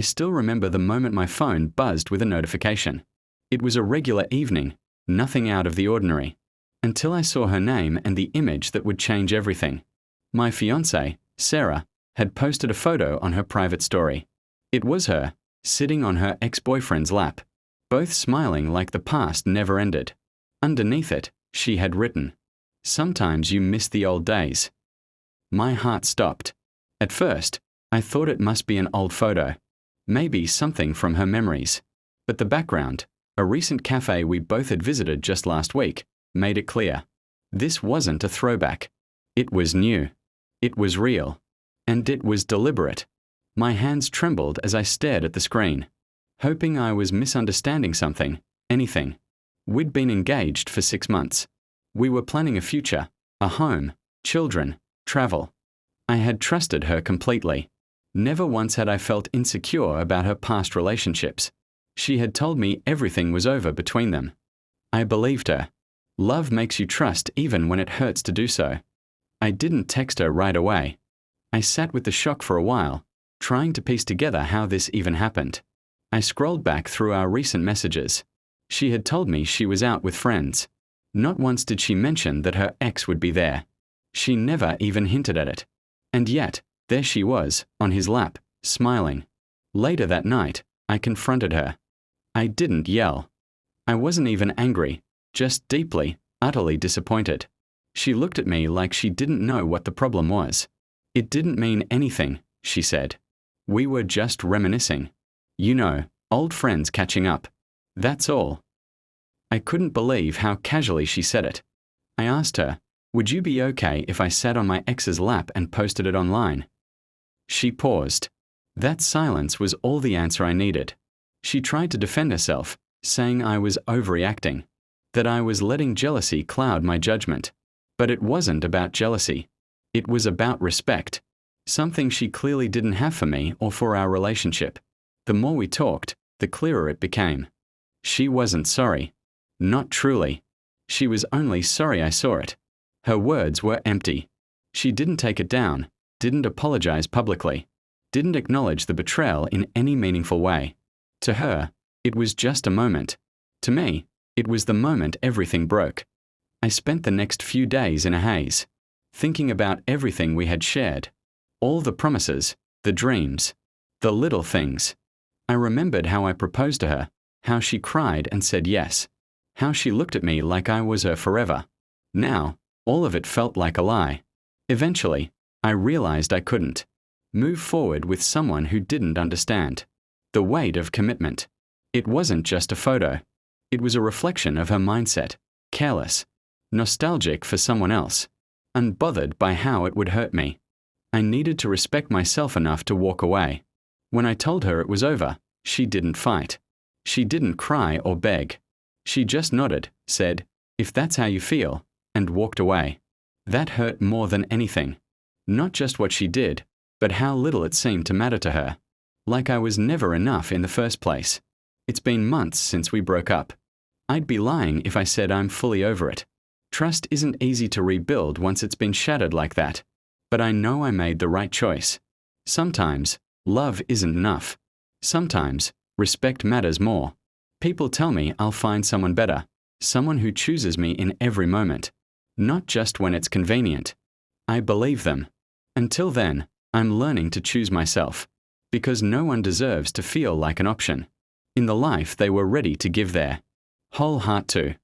I still remember the moment my phone buzzed with a notification. It was a regular evening, nothing out of the ordinary, until I saw her name and the image that would change everything. My fiancée, Sarah, had posted a photo on her private story. It was her, sitting on her ex-boyfriend's lap, both smiling like the past never ended. Underneath it, she had written, "Sometimes you miss the old days." My heart stopped. At first, I thought it must be an old photo, maybe something from her memories. But the background, a recent cafe we both had visited just last week, made it clear. This wasn't a throwback. It was new. It was real. And it was deliberate. My hands trembled as I stared at the screen, hoping I was misunderstanding something, anything. We'd been engaged for 6 months. We were planning a future, a home, children, travel. I had trusted her completely. Never once had I felt insecure about her past relationships. She had told me everything was over between them. I believed her. Love makes you trust even when it hurts to do so. I didn't text her right away. I sat with the shock for a while, trying to piece together how this even happened. I scrolled back through our recent messages. She had told me she was out with friends. Not once did she mention that her ex would be there. She never even hinted at it. And yet, there she was, on his lap, smiling. Later that night, I confronted her. I didn't yell. I wasn't even angry, just deeply, utterly disappointed. She looked at me like she didn't know what the problem was. "It didn't mean anything," she said. "We were just reminiscing. You know, old friends catching up. That's all." I couldn't believe how casually she said it. I asked her, "Would you be okay if I sat on my ex's lap and posted it online?" She paused. That silence was all the answer I needed. She tried to defend herself, saying I was overreacting, that I was letting jealousy cloud my judgment. But it wasn't about jealousy. It was about respect, something she clearly didn't have for me or for our relationship. The more we talked, the clearer it became. She wasn't sorry. Not truly. She was only sorry I saw it. Her words were empty. She didn't take it down, didn't apologize publicly, didn't acknowledge the betrayal in any meaningful way. To her, it was just a moment. To me, it was the moment everything broke. I spent the next few days in a haze, thinking about everything we had shared. All the promises, the dreams, the little things. I remembered how I proposed to her, how she cried and said yes, how she looked at me like I was her forever. Now, all of it felt like a lie. Eventually, I realized I couldn't move forward with someone who didn't understand the weight of commitment. It wasn't just a photo. It was a reflection of her mindset, careless, nostalgic for someone else, unbothered by how it would hurt me. I needed to respect myself enough to walk away. When I told her it was over, she didn't fight. She didn't cry or beg. She just nodded, said, "If that's how you feel," and walked away. That hurt more than anything. Not just what she did, but how little it seemed to matter to her. Like I was never enough in the first place. It's been months since we broke up. I'd be lying if I said I'm fully over it. Trust isn't easy to rebuild once it's been shattered like that. But I know I made the right choice. Sometimes, love isn't enough. Sometimes, respect matters more. People tell me I'll find someone better, someone who chooses me in every moment, not just when it's convenient. I believe them. Until then, I'm learning to choose myself, because no one deserves to feel like an option in the life they were ready to give their whole heart to.